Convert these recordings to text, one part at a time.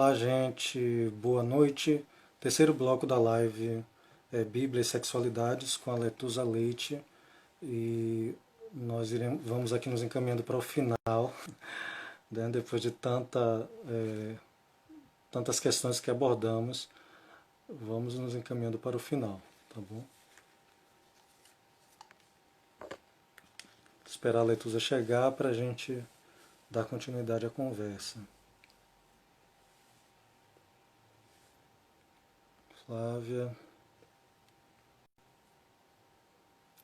Olá, gente. Boa noite. Terceiro bloco da live é Bíblia e Sexualidades com a Letusa Leite. E vamos aqui nos encaminhando para o final, né? Depois de tantas questões que abordamos, vamos nos encaminhando para o final, tá bom? Esperar a Letusa chegar para a gente dar continuidade à conversa. Flávia.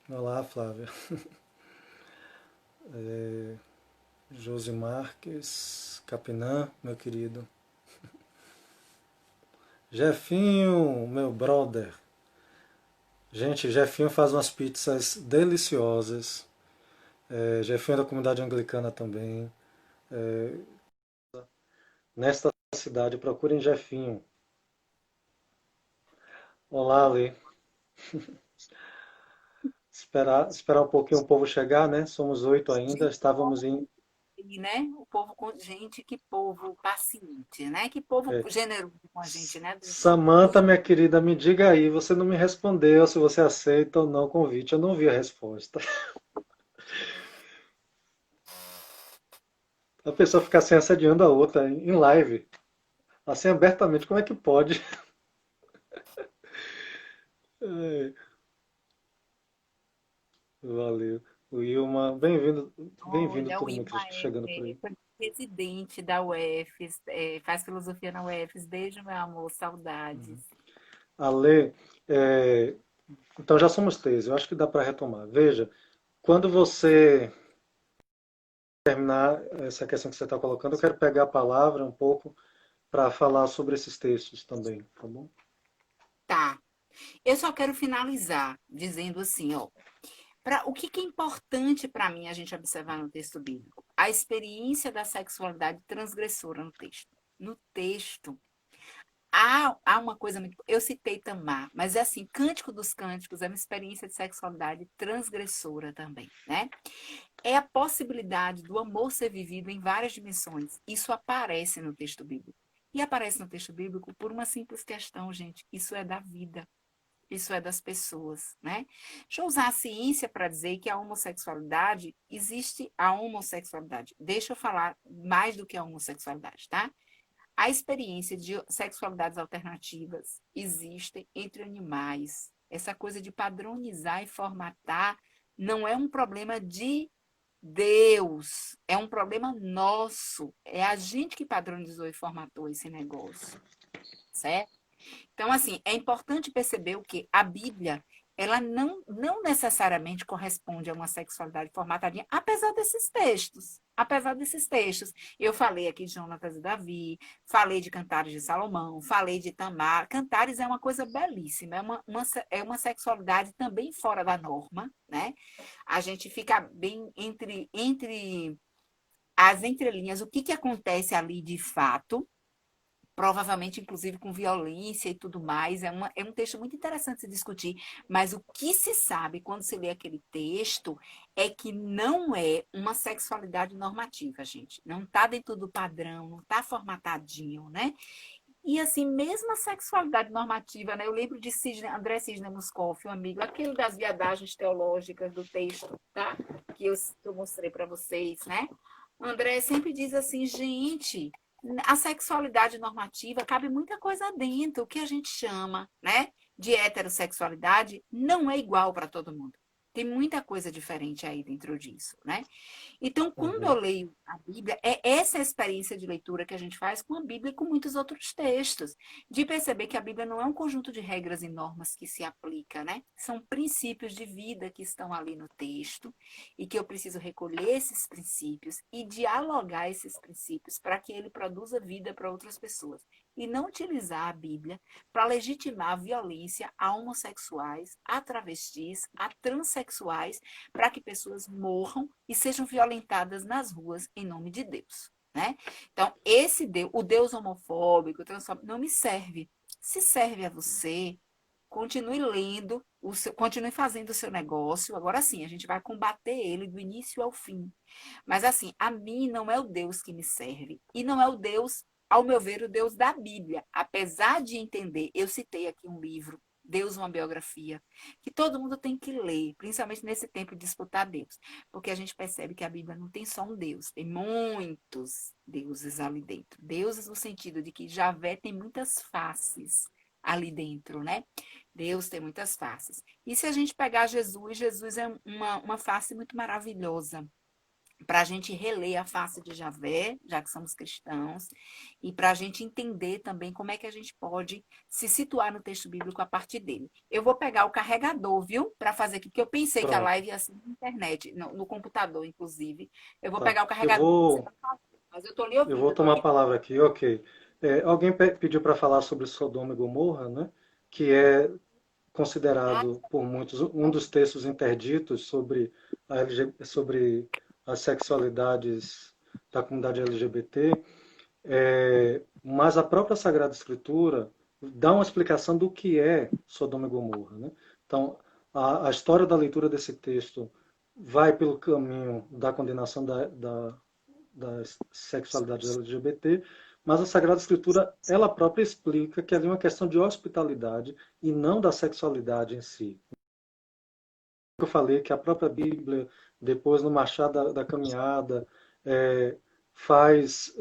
Olá, Flávia. Josi Marques, Capinã, meu querido. Jefinho, meu brother. Gente, Jefinho faz umas pizzas deliciosas. Jefinho é da comunidade anglicana também. Nesta cidade, procurem Jefinho. Olá, Ali. Esperar um pouquinho o povo chegar, né? Somos 8 ainda. Estávamos em. E, né? O povo, gente, que povo paciente, né? Que povo é, generoso com a gente, né? Samanta, minha querida, me diga aí. Você não me respondeu se você aceita ou não o convite. Eu não vi a resposta. A pessoa fica assim assediando a outra em live, assim abertamente. Como é que pode? É, valeu. Wilma, bem-vindo, bem-vindo Olha, o todo mundo que Ilma está chegando por aí. foi presidente da UFES, faz filosofia na UFES. Beijo, meu amor, saudades. Ale, é, então já somos três, eu acho que dá para retomar. Veja, quando você terminar essa questão que você está colocando, eu quero pegar a palavra um pouco para falar sobre esses textos também, tá bom? Tá. Eu só quero finalizar dizendo assim, ó. O que é importante para mim a gente observar no texto bíblico? A experiência da sexualidade transgressora no texto. No texto, há uma coisa muito. Eu citei Tamar, mas é assim: Cântico dos Cânticos é uma experiência de sexualidade transgressora também, né? É a possibilidade do amor ser vivido em várias dimensões. Isso aparece no texto bíblico. E aparece no texto bíblico por uma simples questão, gente: isso é da vida. Isso é das pessoas, né? Deixa eu usar a ciência para dizer que a homossexualidade, existe a homossexualidade. Deixa eu falar mais do que a homossexualidade, tá? A experiência de sexualidades alternativas existe entre animais. Essa coisa de padronizar e formatar não é um problema de Deus, é um problema nosso. É a gente que padronizou e formatou esse negócio, certo? Então, assim, é importante perceber o que a Bíblia, ela não necessariamente corresponde a uma sexualidade formatadinha, apesar desses textos. Apesar desses textos. Eu falei aqui de Jonatas e Davi, falei de Cantares de Salomão, falei de Tamar. Cantares é uma coisa belíssima, é uma sexualidade também fora da norma, né? A gente fica bem entre as entrelinhas, o que, que acontece ali de fato, provavelmente, inclusive, com violência e tudo mais. É um texto muito interessante de se discutir, mas o que se sabe quando se lê aquele texto é que não é uma sexualidade normativa, gente. Não está dentro do padrão, não está formatadinho, né? E assim, mesmo a sexualidade normativa, né? Eu lembro de André Cisne Moscoff, um amigo, aquele das viadagens teológicas do texto, tá? Que eu mostrei para vocês, né? André sempre diz assim, gente, a sexualidade normativa cabe muita coisa dentro, o que a gente chama, né, de heterossexualidade não é igual para todo mundo. Tem muita coisa diferente aí dentro disso, né? Então, quando eu Uhum. leio a Bíblia, é essa experiência de leitura que a gente faz com a Bíblia e com muitos outros textos, de perceber que a Bíblia não é um conjunto de regras e normas que se aplica, né? São princípios de vida que estão ali no texto e que eu preciso recolher esses princípios e dialogar esses princípios para que ele produza vida para outras pessoas. E não utilizar a Bíblia para legitimar a violência a homossexuais, a travestis, a transexuais, para que pessoas morram e sejam violentadas nas ruas em nome de Deus. Né? Então, esse Deus, o Deus homofóbico, transfóbico, não me serve. Se serve a você, continue lendo, continue fazendo o seu negócio. Agora sim, a gente vai combater ele do início ao fim. Mas assim, a mim não é o Deus que me serve. E não é o Deus ao meu ver, o Deus da Bíblia. Apesar de entender, eu citei aqui um livro, Deus, uma biografia, que todo mundo tem que ler, principalmente nesse tempo de disputar Deus. Porque a gente percebe que a Bíblia não tem só um Deus, tem muitos deuses ali dentro. Deuses no sentido de que Javé tem muitas faces ali dentro, né? Deus tem muitas faces. E se a gente pegar Jesus, Jesus é uma face muito maravilhosa para a gente reler a face de Javé, já que somos cristãos, e para a gente entender também como é que a gente pode se situar no texto bíblico a partir dele. Eu vou pegar o carregador, viu? Para fazer aqui, porque eu pensei que a Pronto, live ia ser na internet, no computador, inclusive. Eu vou tá. pegar o carregador, mas eu estou lhe Eu ouvindo, vou eu estou tomar a aqui. palavra aqui, ok. Alguém pediu para falar sobre Sodoma e Gomorra, né? Que é Ah, considerado por muitos um dos textos interditos sobre sobre as sexualidades da comunidade LGBT, mas a própria Sagrada Escritura dá uma explicação do que é Sodoma e Gomorra, né? Então, a história da leitura desse texto vai pelo caminho da condenação da sexualidade LGBT, mas a Sagrada Escritura, ela própria explica que ali é uma questão de hospitalidade e não da sexualidade em si. Eu falei que a própria Bíblia, depois no Machado da Caminhada, é, faz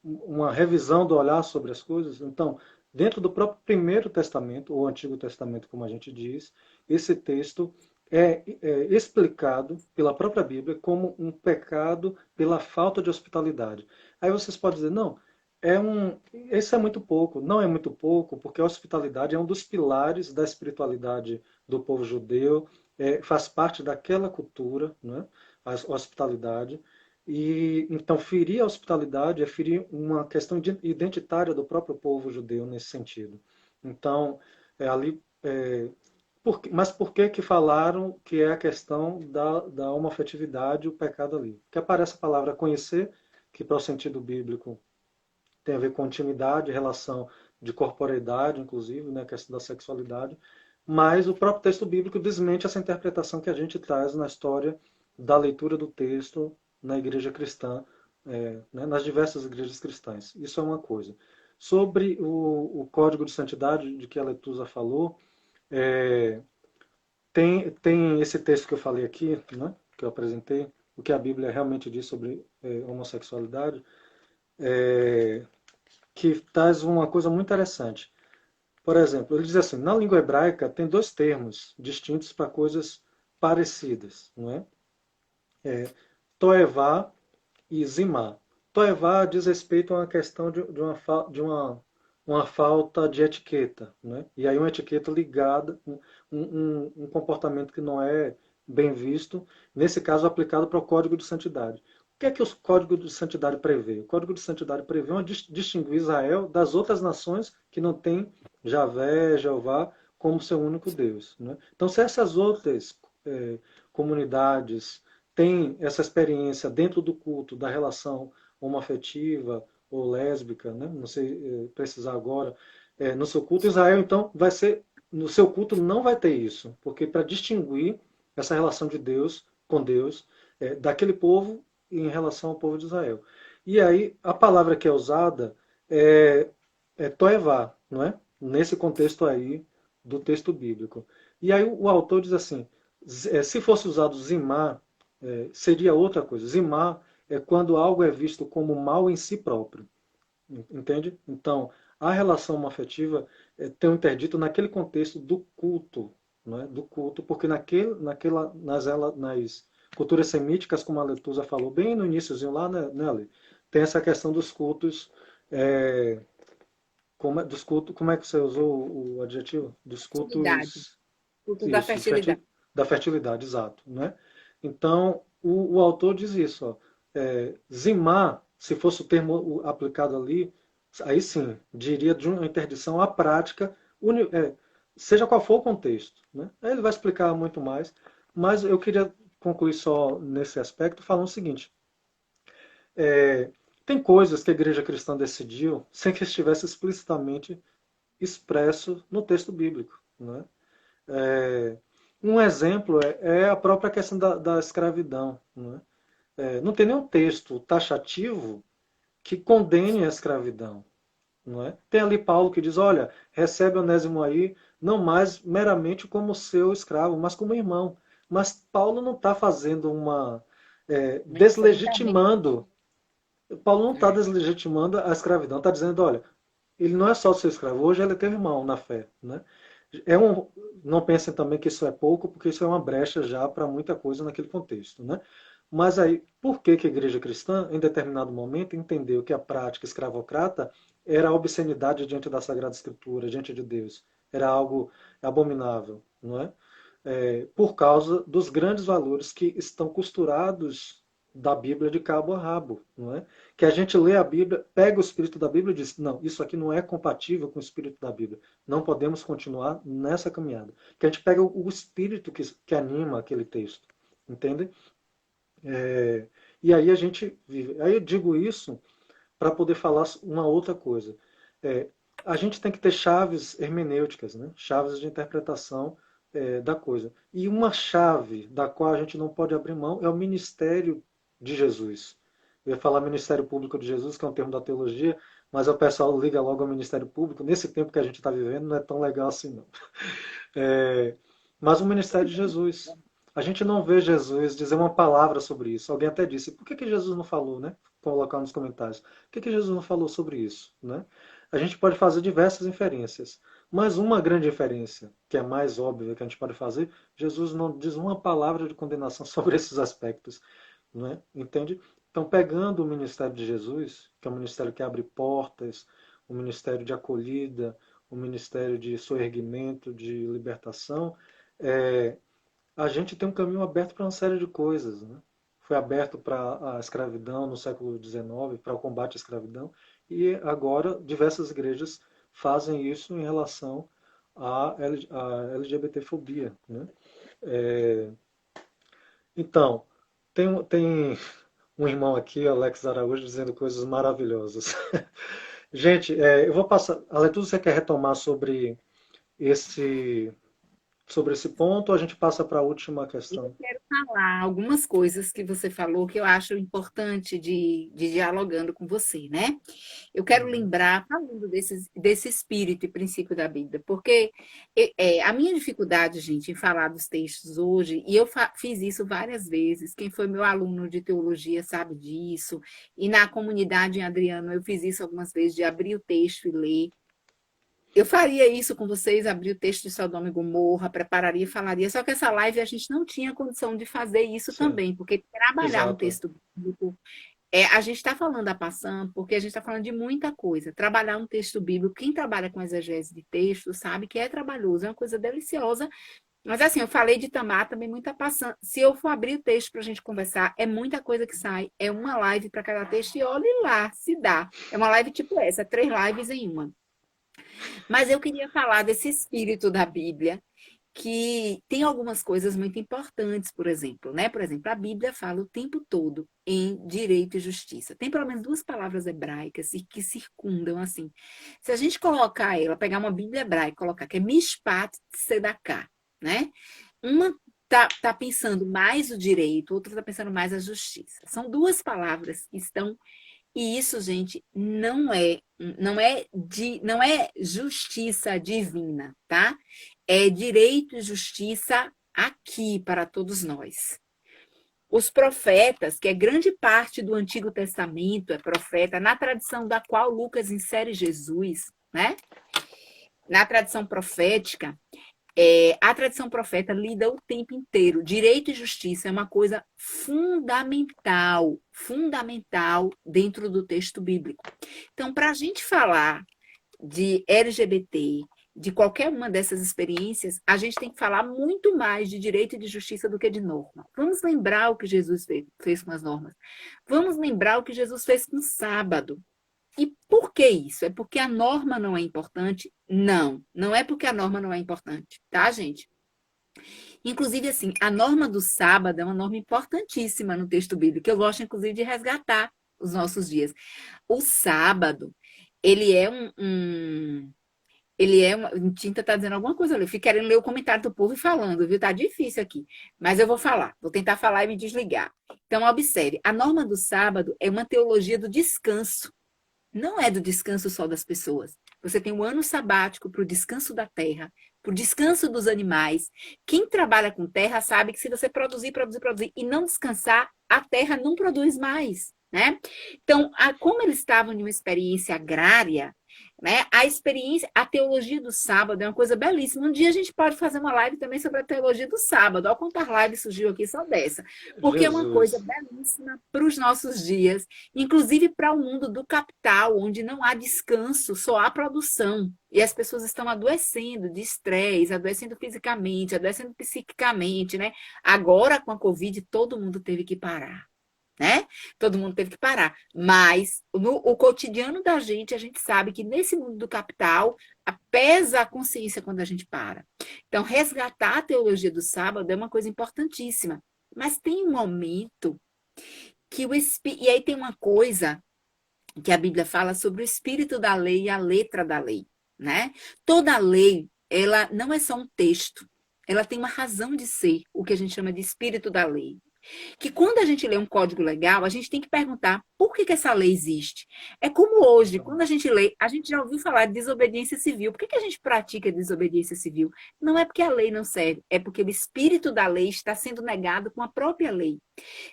uma revisão do olhar sobre as coisas. Então, dentro do próprio Primeiro Testamento, ou Antigo Testamento, como a gente diz, esse texto é explicado pela própria Bíblia como um pecado pela falta de hospitalidade. Aí vocês podem dizer, não, isso é muito pouco. Não é muito pouco, porque a hospitalidade é um dos pilares da espiritualidade do povo judeu, faz parte daquela cultura, né? A hospitalidade. E então ferir a hospitalidade é ferir uma questão identitária do próprio povo judeu nesse sentido. Então, ali, mas por que que falaram que é a questão da homoafetividade, o pecado ali? Porque aparece a palavra conhecer, que para o sentido bíblico tem a ver com intimidade, relação de corporeidade, inclusive, né, a questão da sexualidade, mas o próprio texto bíblico desmente essa interpretação que a gente traz na história da leitura do texto na igreja cristã, né, nas diversas igrejas cristãs. Isso é uma coisa. Sobre o código de santidade de que a Letusa falou, é, tem esse texto que eu falei aqui, né, que eu apresentei, o que a Bíblia realmente diz sobre homossexualidade, é, que traz uma coisa muito interessante. Por exemplo, ele diz assim, na língua hebraica tem dois termos distintos para coisas parecidas, não é? Toevá e zimá. Toevá diz respeito a uma questão de uma falta de etiqueta, né? E aí uma etiqueta ligada, um comportamento que não é bem visto, nesse caso aplicado para o Código de Santidade. O que é que o Código de Santidade prevê? O Código de Santidade prevê uma distinguir Israel das outras nações que não têm Javé, Jeová como seu único Deus, né? Então, se essas outras comunidades têm essa experiência dentro do culto da relação homoafetiva ou lésbica, né? Não sei precisar agora, no seu culto, Israel então vai ser, no seu culto não vai ter isso, porque para distinguir essa relação de Deus com Deus, daquele povo em relação ao povo de Israel. E aí a palavra que é usada é toevá, não é? Nesse contexto aí do texto bíblico. E aí o autor diz assim, se fosse usado zimá, seria outra coisa. Zimá é quando algo é visto como mal em si próprio. Entende? Então, a relação homoafetiva tem um interdito naquele contexto do culto, não é? Do culto, porque nas culturas semíticas, como a Letusa falou bem no iníciozinho lá, né, Ale? Tem essa questão dos cultos, é, como é que você usou o adjetivo? Dos fertilidade, cultos, culto da isso, fertilidade. da fertilidade, exato, né? Então, o autor diz isso, ó, zimar, se fosse o termo aplicado ali, aí sim, diria de uma interdição à prática, seja qual for o contexto, né? Aí ele vai explicar muito mais, mas eu queria concluir só nesse aspecto falando o seguinte, é, tem coisas que a igreja cristã decidiu sem que estivesse explicitamente expresso no texto bíblico, né? Um exemplo é a própria questão da escravidão, né? Não tem nenhum texto taxativo que condene a escravidão. Não é? Tem ali Paulo que diz, olha, recebe Onésimo aí, não mais meramente como seu escravo, mas como irmão. Mas Paulo não está fazendo uma... Necessariamente. deslegitimando. Paulo não está É, deslegitimando a escravidão, está dizendo, olha, ele não é só seu escravo, hoje ele é teu irmão na fé. Né? É um, não pensem também que isso é pouco, porque isso é uma brecha já para muita coisa naquele contexto. Né? Mas aí, por que que a igreja cristã, em determinado momento, entendeu que a prática escravocrata era a obscenidade diante da Sagrada Escritura, diante de Deus? Era algo abominável, não é? Por causa dos grandes valores que estão costurados da Bíblia de cabo a rabo, não é? Que a gente lê a Bíblia, pega o espírito da Bíblia e diz, não, isso aqui não é compatível com o espírito da Bíblia. Não podemos continuar nessa caminhada. Que a gente pega o espírito que anima aquele texto, entende? E aí a gente vive. Aí eu digo isso para poder falar uma outra coisa. É, a gente tem que ter chaves hermenêuticas, né? Chaves de interpretação da coisa. E uma chave da qual a gente não pode abrir mão é o ministério de Jesus. Eu ia falar Ministério Público de Jesus, que é um termo da teologia, mas o pessoal liga logo ao Ministério Público. Nesse tempo que a gente está vivendo, não é tão legal assim, não. É, mas o ministério de Jesus. A gente não vê Jesus dizer uma palavra sobre isso. Alguém até disse, por que que Jesus não falou, né? Colocar nos comentários. Por que que Jesus não falou sobre isso, né? A gente pode fazer diversas inferências. Mas uma grande inferência, que é mais óbvia que a gente pode fazer, Jesus não diz uma palavra de condenação sobre esses aspectos, né? Entende? Então, pegando o ministério de Jesus, que é um ministério que abre portas, um ministério de acolhida, um ministério de soerguimento, de libertação, é, a gente tem um caminho aberto para uma série de coisas. Né? Foi aberto para a escravidão no século XIX, para o combate à escravidão, e agora diversas igrejas fazem isso em relação à LGBTfobia. Né? É, então, tem um irmão aqui, Alex Araújo, dizendo coisas maravilhosas. Gente, eu vou passar. Aletudo, você quer retomar esse, sobre esse ponto ou a gente passa para a última e eu questão? quero falar algumas coisas que você falou que eu acho importante de dialogando com você, né? Eu quero Uhum. lembrar, falando desse espírito e princípio da Bíblia, porque a minha dificuldade, gente, em falar dos textos hoje, e eu fiz isso várias vezes, quem foi meu aluno de teologia sabe disso, e na comunidade em Adriano eu fiz isso algumas vezes, de abrir o texto e ler. Eu faria isso com vocês, abrir o texto de Sodoma e Gomorra, prepararia e falaria, só que essa live a gente não tinha condição de fazer isso Sim, também, porque trabalhar um exato. texto bíblico a gente está falando da passando porque a gente está falando de muita coisa. Trabalhar um texto bíblico, quem trabalha com exegese de texto sabe que é trabalhoso, é uma coisa deliciosa. Mas assim, eu falei de Tamar também muita passando. Se eu for abrir o texto para a gente conversar, é muita coisa que sai. É uma live para cada texto e olhe lá, se dá. É uma live tipo essa, 3 lives em uma. Mas eu queria falar desse espírito da Bíblia, que tem algumas coisas muito importantes, por exemplo, né? Por exemplo, a Bíblia fala o tempo todo em direito e justiça. Tem pelo menos 2 palavras hebraicas e que circundam assim. Se a gente colocar ela, pegar uma Bíblia hebraica e colocar que é Mishpat Tzedakah, né? Uma tá pensando mais o direito, outra tá pensando mais a justiça. São 2 palavras que estão e isso, gente, não é justiça divina, tá? É direito e justiça aqui para todos nós. Os profetas, que é grande parte do Antigo Testamento, é profeta, na tradição da qual Lucas insere Jesus, né? Na tradição profética, a tradição profeta lida o tempo inteiro. Direito e justiça é uma coisa fundamental, fundamental dentro do texto bíblico. Então, para a gente falar de LGBT, de qualquer uma dessas experiências, a gente tem que falar muito mais de direito e de justiça do que de norma. Vamos lembrar o que Jesus fez com as normas. Vamos lembrar o que Jesus fez com o sábado. E por que isso? É porque a norma não é importante? Não, não é porque a norma não é importante, tá, gente? Inclusive, assim, a norma do sábado é uma norma importantíssima no texto bíblico, que eu gosto, inclusive, de resgatar os nossos dias. O sábado, ele é ele é uma. Tinta tá dizendo alguma coisa ali. Eu fico querendo ler o comentário do povo e falando, viu? Tá difícil aqui. Mas eu vou falar. Vou tentar falar e me desligar. Então, observe. A norma do sábado é uma teologia do descanso. não é do descanso só das pessoas. Você tem um ano sabático para o descanso da terra, para o descanso dos animais. Quem trabalha com terra sabe que se você produzir, produzir, produzir e não descansar, a terra não produz mais, né? Então, como eles estavam em uma experiência agrária, né? A experiência, a teologia do sábado é uma coisa belíssima. Um dia a gente pode fazer uma live também sobre a teologia do sábado. Olha quantas lives surgiu aqui só dessa. Porque é uma coisa Jesus. belíssima para os nossos dias, inclusive para o mundo do capital, onde não há descanso, só há produção. E as pessoas estão adoecendo de estresse, adoecendo fisicamente, adoecendo psiquicamente, né? Agora, com a Covid, todo mundo teve que parar, né? Todo mundo teve que parar. Mas no o cotidiano da gente, a gente sabe que nesse mundo do capital, pesa a consciência quando a gente para. Então, resgatar a teologia do sábado é uma coisa importantíssima. Mas tem um momento que o Espírito. E aí tem uma coisa que a Bíblia fala sobre o espírito da lei e a letra da lei, né? Toda lei, ela não é só um texto. Ela tem uma razão de ser, o que a gente chama de espírito da lei, que quando a gente lê um código legal, a gente tem que perguntar por que essa lei existe. É como hoje, quando a gente lê, a gente já ouviu falar de desobediência civil. Por que a gente pratica desobediência civil? Não é porque a lei não serve, é porque o espírito da lei está sendo negado com a própria lei.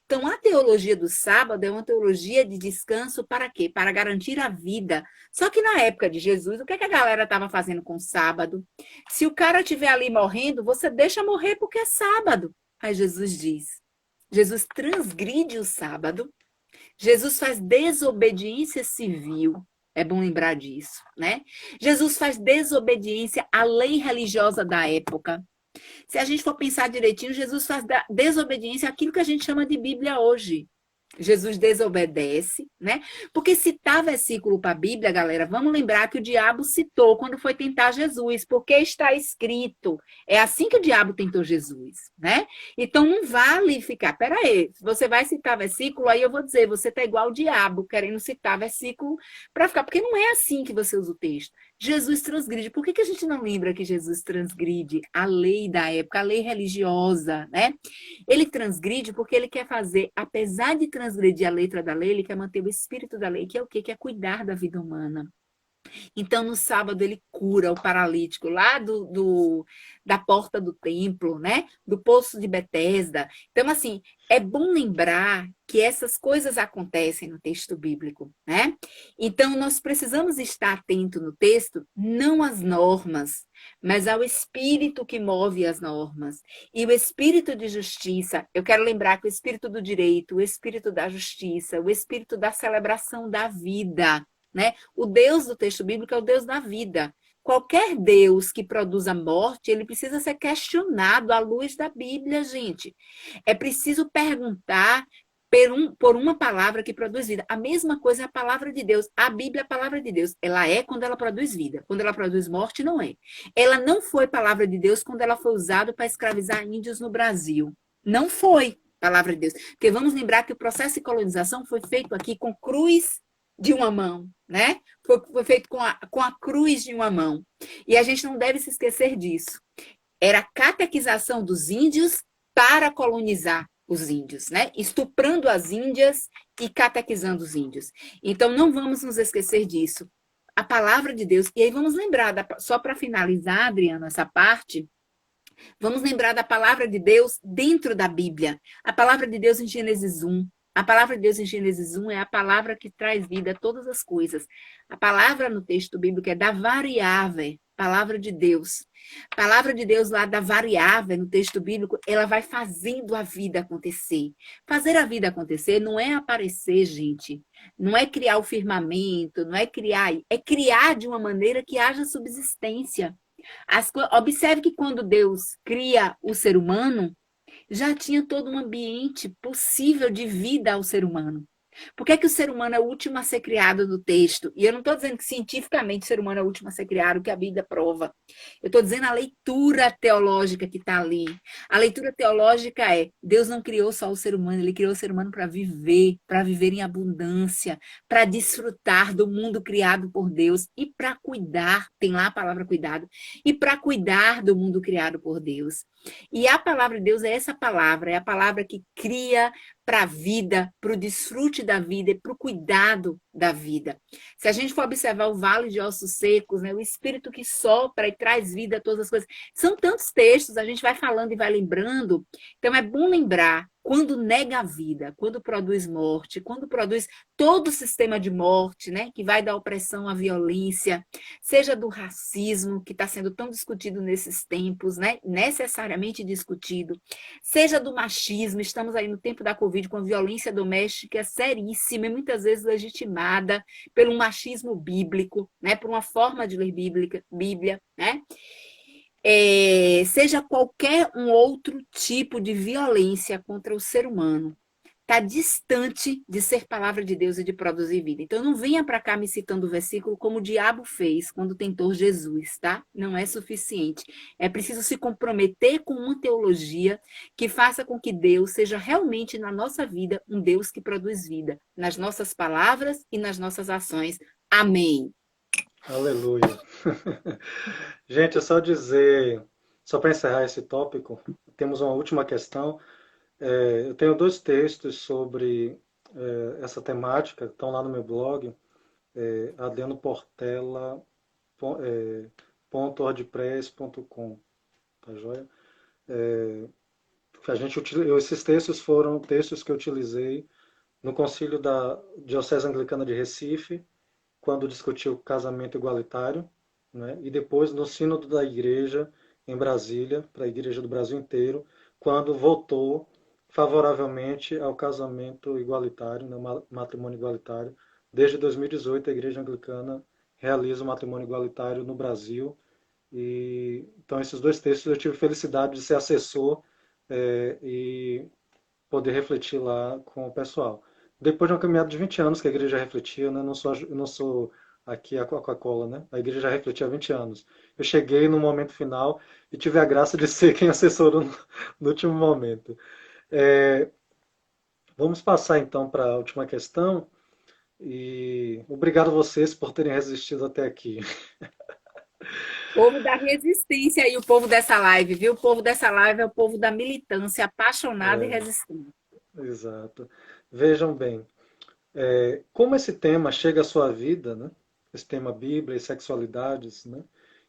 Então, a teologia do sábado é uma teologia de descanso para quê? Para garantir a vida. Só que na época de Jesus, o que a galera estava fazendo com o sábado? Se o cara estiver ali morrendo, você deixa morrer porque é sábado. Aí Jesus diz, Jesus transgride o sábado, Jesus faz desobediência civil, é bom lembrar disso, né? Jesus faz desobediência à lei religiosa da época. Se a gente for pensar direitinho, Jesus faz desobediência àquilo que a gente chama de Bíblia hoje. Jesus desobedece, né? Porque citar versículo para a Bíblia, galera, vamos lembrar que o diabo citou quando foi tentar Jesus, porque está escrito. É assim que o diabo tentou Jesus, né? Então não vale ficar, peraí, se você vai citar versículo, aí eu vou dizer, você tá igual o diabo, querendo citar versículo para ficar, porque não é assim que você usa o texto. Jesus transgride. Por que a gente não lembra que Jesus transgride a lei da época, a lei religiosa, né? Ele transgride porque ele quer fazer, apesar de transgredir a letra da lei, ele quer manter o espírito da lei, que é o quê? Que é cuidar da vida humana. Então, no sábado, ele cura o paralítico lá da porta do templo, né? Do poço de Betesda. Então, assim, é bom lembrar que essas coisas acontecem no texto bíblico, né? Então, nós precisamos estar atento no texto, não às normas, mas ao espírito que move as normas. E o espírito de justiça, eu quero lembrar que o espírito do direito, o espírito da justiça, o espírito da celebração da vida, né? O Deus do texto bíblico é o Deus da vida. Qualquer Deus que produza morte, ele precisa ser questionado à luz da Bíblia, gente. É preciso perguntar por uma palavra que produz vida. A mesma coisa é a palavra de Deus. A Bíblia é a palavra de Deus. Ela é quando ela produz vida. Quando ela produz morte, não é. Ela não foi palavra de Deus quando ela foi usada para escravizar índios no Brasil. Não foi palavra de Deus. Porque vamos lembrar que o processo de colonização foi feito aqui com cruz de uma mão, né? Foi feito com a cruz de uma mão. E a gente não deve se esquecer disso. Era a catequização dos índios para colonizar os índios, né? Estuprando as índias e catequizando os índios. Então, não vamos nos esquecer disso. A palavra de Deus, e aí vamos lembrar, só para finalizar, Adriana, essa parte, vamos lembrar da palavra de Deus dentro da Bíblia. A palavra de Deus em Gênesis 1. A palavra de Deus em Gênesis 1 é a palavra que traz vida a todas as coisas. A palavra no texto bíblico é da variável, palavra de Deus. A palavra de Deus lá da variável no texto bíblico, ela vai fazendo a vida acontecer. Fazer a vida acontecer não é aparecer, gente. Não é criar o firmamento, não é criar de uma maneira que haja subsistência. Observe que quando Deus cria o ser humano, já tinha todo um ambiente possível de vida ao ser humano. Por que o ser humano é o último a ser criado no texto? E eu não estou dizendo que cientificamente o ser humano é o último a ser criado, que a Bíblia prova. Eu estou dizendo a leitura teológica que está ali. A leitura teológica é, Deus não criou só o ser humano, ele criou o ser humano para viver em abundância, para desfrutar do mundo criado por Deus e para cuidar, tem lá a palavra cuidado, e para cuidar do mundo criado por Deus. E a palavra de Deus é essa palavra, é a palavra que cria para a vida, para o desfrute da vida e para o cuidado da vida. Se a gente for observar o vale de ossos secos, né, o espírito que sopra e traz vida a todas as coisas, são tantos textos, a gente vai falando e vai lembrando, então é bom lembrar quando nega a vida, quando produz morte, quando produz todo o sistema de morte, né, que vai da opressão à violência, seja do racismo, que está sendo tão discutido nesses tempos, né, necessariamente discutido, seja do machismo, estamos aí no tempo da Covid com a violência doméstica seríssima e muitas vezes legitimada pelo machismo bíblico, né, por uma forma de ler Bíblia, né, seja qualquer um outro tipo de violência contra o ser humano, está distante de ser palavra de Deus e de produzir vida. Então, não venha para cá me citando o versículo como o diabo fez quando tentou Jesus, tá? Não é suficiente. É preciso se comprometer com uma teologia que faça com que Deus seja realmente na nossa vida um Deus que produz vida, nas nossas palavras e nas nossas ações. Amém. Aleluia. Gente, é só dizer, só para encerrar esse tópico, temos uma última questão. Eu tenho dois textos sobre essa temática, estão lá no meu blog, adrianoportela.wordpress.com, tá joia? Esses textos foram textos que eu utilizei no concílio da Diocese Anglicana de Recife, quando discutiu o casamento igualitário, né? E depois no Sínodo da Igreja em Brasília, para a Igreja do Brasil inteiro, quando votou favoravelmente ao casamento igualitário, né? Matrimônio igualitário. Desde 2018, a Igreja Anglicana realiza o matrimônio igualitário no Brasil. E então esses dois textos eu tive felicidade de ser assessor e poder refletir lá com o pessoal. Depois de uma caminhada de 20 anos que a igreja refletia, né? Eu não sou aqui a Coca-Cola, né? A igreja já refletia há 20 anos. Eu cheguei no momento final e tive a graça de ser quem assessorou no último momento. É, vamos passar então para a última questão. E obrigado a vocês por terem resistido até aqui. Povo da resistência e o povo dessa live, viu? O povo dessa live é o povo da militância, apaixonado e resistente. Exato. Vejam bem, como esse tema chega à sua vida, né? Esse tema Bíblia e sexualidades, né?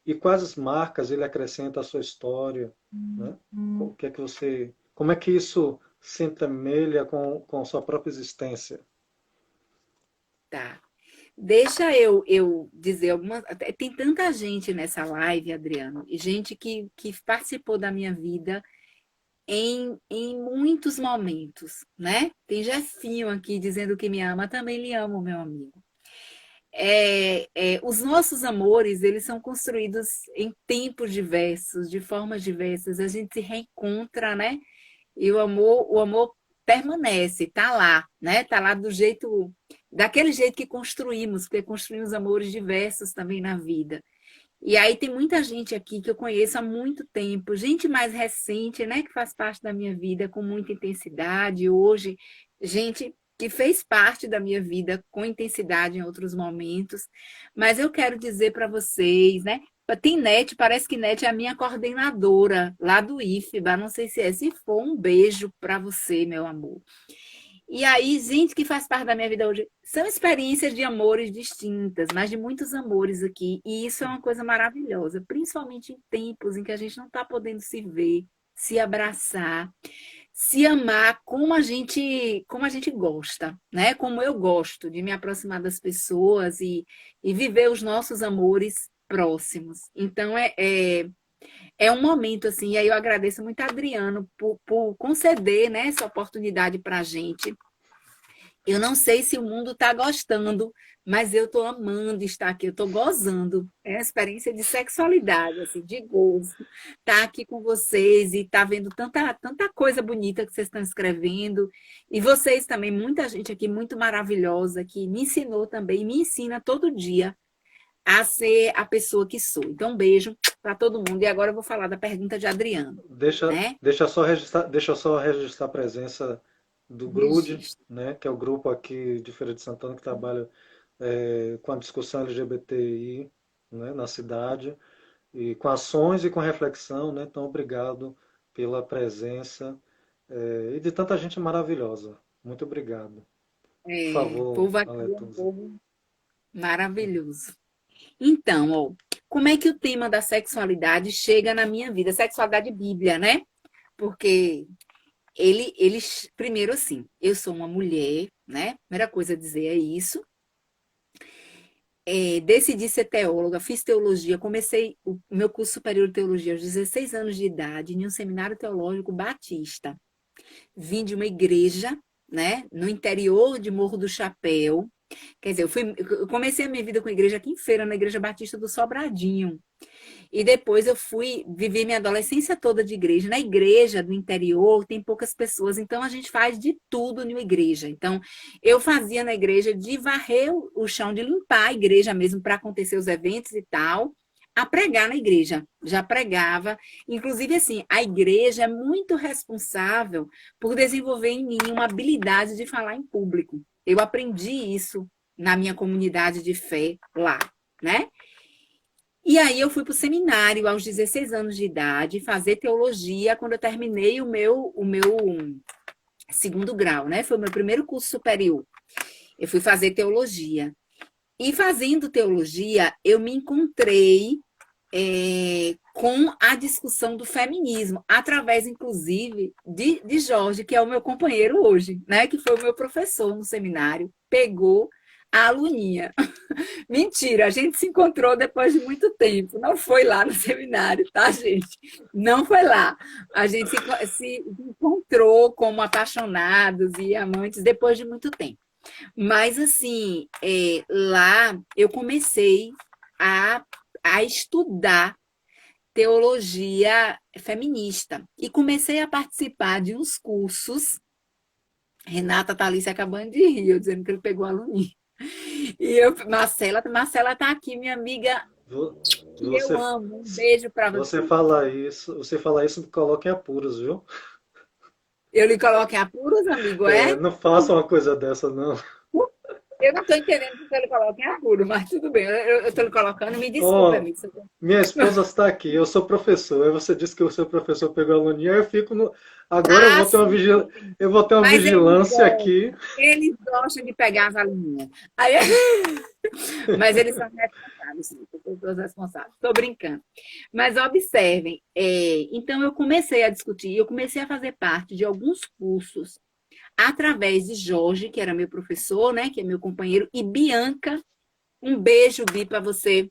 E quais marcas ele acrescenta à sua história, né? O que é que você, como é que isso se entremelha com sua própria existência? Tá. Deixa eu dizer algumas. Tem tanta gente nessa live, Adriano, e gente que participou da minha vida em muitos momentos, né? Tem Jefinho aqui dizendo que me ama, também lhe amo, meu amigo. Os nossos amores, eles são construídos em tempos diversos, de formas diversas, a gente se reencontra, né? E o amor permanece, tá lá, né? Tá lá daquele jeito que construímos, porque construímos amores diversos também na vida. E aí tem muita gente aqui que eu conheço há muito tempo, gente mais recente, né, que faz parte da minha vida com muita intensidade, hoje, gente que fez parte da minha vida com intensidade em outros momentos. Mas eu quero dizer para vocês, né, tem Nete, parece que Nete é a minha coordenadora lá do IFBA, não sei se é, se for, um beijo para você, meu amor. E aí, gente que faz parte da minha vida hoje, são experiências de amores distintas, mas de muitos amores aqui. E isso é uma coisa maravilhosa, principalmente em tempos em que a gente não está podendo se ver, se abraçar, se amar como a gente gosta, né? Como eu gosto de me aproximar das pessoas e viver os nossos amores próximos. Então, é um momento assim, e aí eu agradeço muito a Adriano por conceder, né, essa oportunidade para a gente. Eu não sei se o mundo está gostando, mas eu estou amando estar aqui, eu estou gozando. É uma experiência de sexualidade, assim, de gozo. Estar aqui com vocês e estar vendo tanta coisa bonita que vocês estão escrevendo. E vocês também, muita gente aqui muito maravilhosa, que me ensinou também, me ensina todo dia a ser a pessoa que sou. Então, um beijo para todo mundo. E agora eu vou falar da pergunta de Adriano, né? Deixa eu só registrar a presença do GRUD, Registro. né, que é o grupo aqui de Feira de Santana que trabalha com a discussão LGBTI, né, na cidade, e com ações e com reflexão, né? Então, obrigado pela presença e de tanta gente maravilhosa. Muito obrigado. Por O favor, povo aqui é um Aletusa. povo maravilhoso. Então, ó, como é que o tema da sexualidade chega na minha vida? Sexualidade bíblia, né? Porque ele, primeiro assim, eu sou uma mulher, né? Primeira coisa a dizer é isso. Decidi ser teóloga, fiz teologia, comecei o meu curso superior de teologia aos 16 anos de idade, em um seminário teológico batista. Vim de uma igreja, né, no interior de Morro do Chapéu. Quer dizer, eu comecei a minha vida com a igreja aqui em Feira, na Igreja Batista do Sobradinho. E depois eu fui viver minha adolescência toda de igreja. Na igreja do interior tem poucas pessoas, então a gente faz de tudo na igreja. Então, eu fazia na igreja de varrer o chão, de limpar a igreja mesmo para acontecer os eventos e tal, a pregar na igreja. Já pregava. Inclusive, assim, a igreja é muito responsável por desenvolver em mim uma habilidade de falar em público. Eu aprendi isso na minha comunidade de fé lá, né? E aí eu fui para o seminário aos 16 anos de idade, fazer teologia quando eu terminei o meu segundo grau, né? Foi o meu primeiro curso superior. Eu fui fazer teologia. E fazendo teologia, eu me encontrei com a discussão do feminismo, através, inclusive, de Jorge, que é o meu companheiro hoje, né? Que foi o meu professor no seminário, pegou a aluninha. Mentira, a gente se encontrou depois de muito tempo. Não foi lá no seminário, tá, gente? Não foi lá. A gente se encontrou como apaixonados e amantes depois de muito tempo. Mas, assim, lá eu comecei a, a estudar teologia feminista e comecei a participar de uns cursos. Renata tá ali se acabando de rir, eu dizendo que ele pegou a aluninha. E eu, Marcela tá aqui, minha amiga, Vo- que eu Você, amo. Um beijo para você. você fala isso, me coloca em apuros, viu? Eu lhe coloco em apuros, amigo, É, é? não faça uma coisa dessa, não. Eu não estou entendendo porque eu lhe coloco em apuros, mas tudo bem. Eu estou lhe colocando, me desculpe, Ó, amigo. minha esposa está aqui, eu sou professor. Aí você disse que o seu professor pegou a aluninha, aí eu fico no. Agora Ah, sim, eu vou ter uma mas vigilância aqui. eles gostam de pegar as aluninhas. Aí, mas eles são responsáveis, sim, pessoas responsáveis. Estou brincando. Mas observem, então eu comecei a discutir, eu comecei a fazer parte de alguns cursos através de Jorge, que era meu professor, né, que é meu companheiro, e Bianca, um beijo, Bi, para você,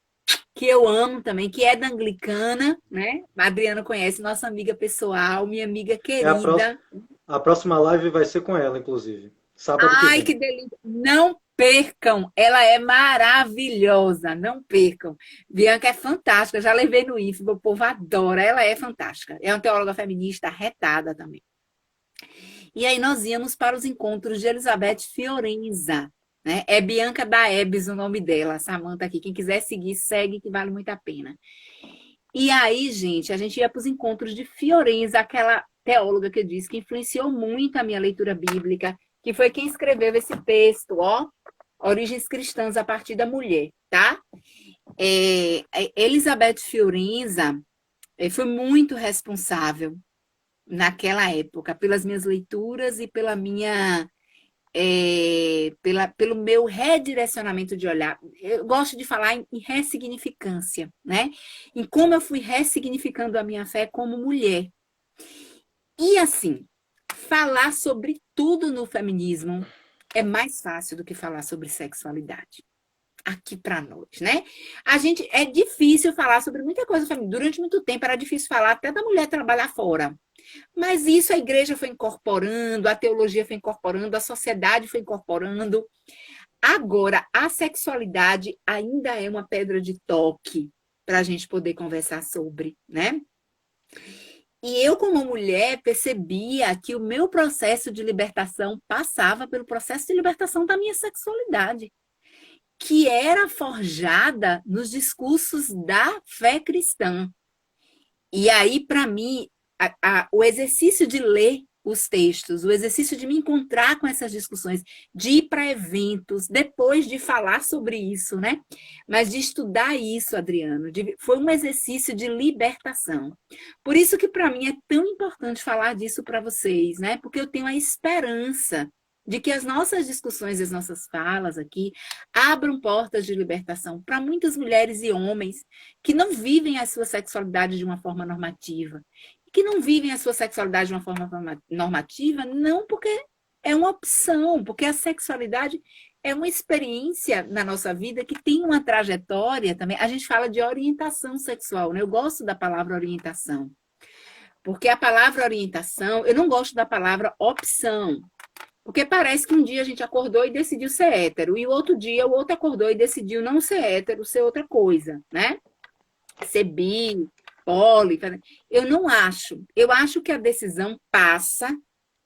que eu amo também, que é da Anglicana, né? A Adriana conhece, nossa amiga pessoal, minha amiga É querida. a próxima live vai ser com ela, inclusive. Sábado que Ai, vem. que delícia! Não percam, ela é maravilhosa, não percam. Bianca é fantástica, já levei no IFE, o povo adora, ela é fantástica. É uma teóloga feminista retada também. E aí nós íamos para os encontros de Elizabeth Fiorenza, né? É Bianca da Ebs o nome dela, Samanta aqui. Quem quiser seguir, segue que vale muito a pena. E aí, gente, a gente ia para os encontros de Fiorenza, aquela teóloga que eu disse que influenciou muito a minha leitura bíblica, que foi quem escreveu esse texto, ó, Origens Cristãs a partir da mulher, tá? Elizabeth Fiorenza foi muito responsável naquela época pelas minhas leituras e pelo meu redirecionamento de olhar. Eu gosto de falar em ressignificância, né? Em como eu fui ressignificando a minha fé como mulher. E assim, falar sobre tudo no feminismo é mais fácil do que falar sobre sexualidade. Aqui para nós, né? A gente é difícil falar sobre muita coisa feminina. Durante muito tempo era difícil falar até da mulher trabalhar fora. Mas isso a igreja foi incorporando, a teologia foi incorporando, a sociedade foi incorporando. Agora, a sexualidade ainda é uma pedra de toque para a gente poder conversar sobre, né? E eu, como mulher, percebia que o meu processo de libertação passava pelo processo de libertação da minha sexualidade, que era forjada nos discursos da fé cristã. E aí, para mim, o exercício de ler os textos, o exercício de me encontrar com essas discussões, de ir para eventos, depois de falar sobre isso, né? Mas de estudar isso, Adriano, foi um exercício de libertação. Por isso que para mim é tão importante falar disso para vocês, né? Porque eu tenho a esperança de que as nossas discussões e as nossas falas aqui abram portas de libertação para muitas mulheres e homens que não vivem a sua sexualidade de uma forma normativa. Que não vivem a sua sexualidade de uma forma normativa, não porque é uma opção, porque a sexualidade é uma experiência na nossa vida que tem uma trajetória também. A gente fala de orientação sexual, né? Eu gosto da palavra orientação. Porque a palavra orientação, eu não gosto da palavra opção. Porque parece que um dia a gente acordou e decidiu ser hétero, e o outro dia o outro acordou e decidiu não ser hétero, ser outra coisa, né? Ser bi, poli. Eu não acho. Eu acho que a decisão passa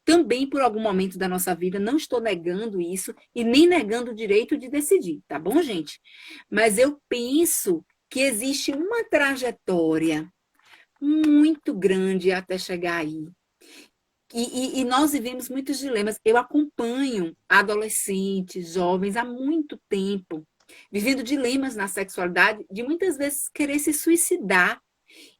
também por algum momento da nossa vida, não estou negando isso e nem negando o direito de decidir, tá bom, gente? Mas eu penso que existe uma trajetória muito grande até chegar aí. E nós vivemos muitos dilemas. Eu acompanho adolescentes, jovens há muito tempo, vivendo dilemas na sexualidade, de muitas vezes querer se suicidar.